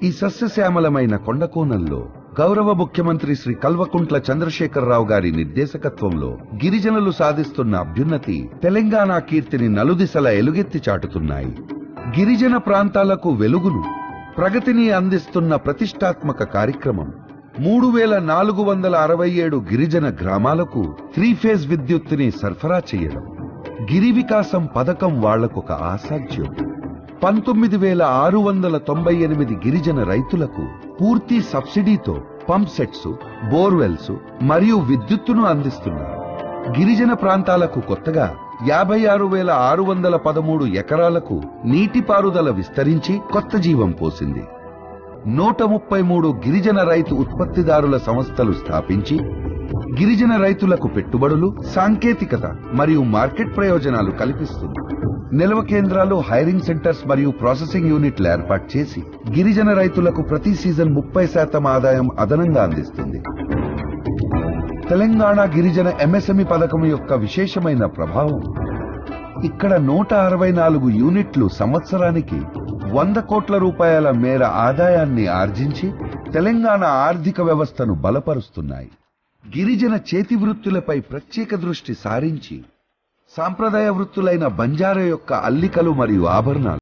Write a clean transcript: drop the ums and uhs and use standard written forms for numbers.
ఈ సస్యశ్యామలమైన కొండకోణంలో గౌరవ ముఖ్యమంత్రి శ్రీ కల్వకుంట్ల చంద్రశేఖరరావు గారి నిర్దేశకత్వంలో గిరిజనులు సాధిస్తున్న అభ్యున్నతి తెలంగాణ కీర్తిని నలుదిశల ఎలుగెత్తి చాటుతున్నాయి. గిరిజన ప్రాంతాలకు వెలుగును, ప్రగతిని అందిస్తున్న ప్రతిష్టాత్మక కార్యక్రమం 3467 గిరిజన గ్రామాలకు 3-ఫేజ్ విద్యుత్తుని సరఫరా చేయడం. గిరి వికాసం పథకం వాళ్లకొక ఆసాధ్యం. 19,698 గిరిజన రైతులకు పూర్తి సబ్సిడీతో పంప్ సెట్స్, బోర్వెల్స్ మరియు విద్యుత్తును అందిస్తున్నారు. గిరిజన ప్రాంతాలకు కొత్తగా 56,613 ఎకరాలకు నీటిపారుదల విస్తరించి కొత్త జీవం పోసింది. 133 గిరిజన రైతు ఉత్పత్తిదారుల సంస్థలు స్థాపించి గిరిజన రైతులకు పెట్టుబడులు, సాంకేతికత మరియు మార్కెట్ ప్రయోజనాలు కల్పిస్తుంది. నిల్వ కేంద్రాలు, హైరింగ్ సెంటర్స్ మరియు ప్రాసెసింగ్ యూనిట్లు ఏర్పాటు చేసి గిరిజన రైతులకు ప్రతి సీజన్ 30% ఆదాయం అదనంగా అందిస్తుంది. తెలంగాణ గిరిజన ఎంఎస్ఎంఈ పథకం యొక్క విశేషమైన ప్రభావం ఇక్కడ 164 యూనిట్లు సంవత్సరానికి 100 కోట్ల రూపాయల మేర ఆదాయాన్ని ఆర్జించి తెలంగాణ ఆర్థిక వ్యవస్థను బలపరుస్తున్నాయి. గిరిజన చేతి వృత్తులపై ప్రత్యేక దృష్టి సారించి సాంప్రదాయ వృత్తులైన బంజారా యొక్క అల్లికలు మరియు ఆభరణాలు,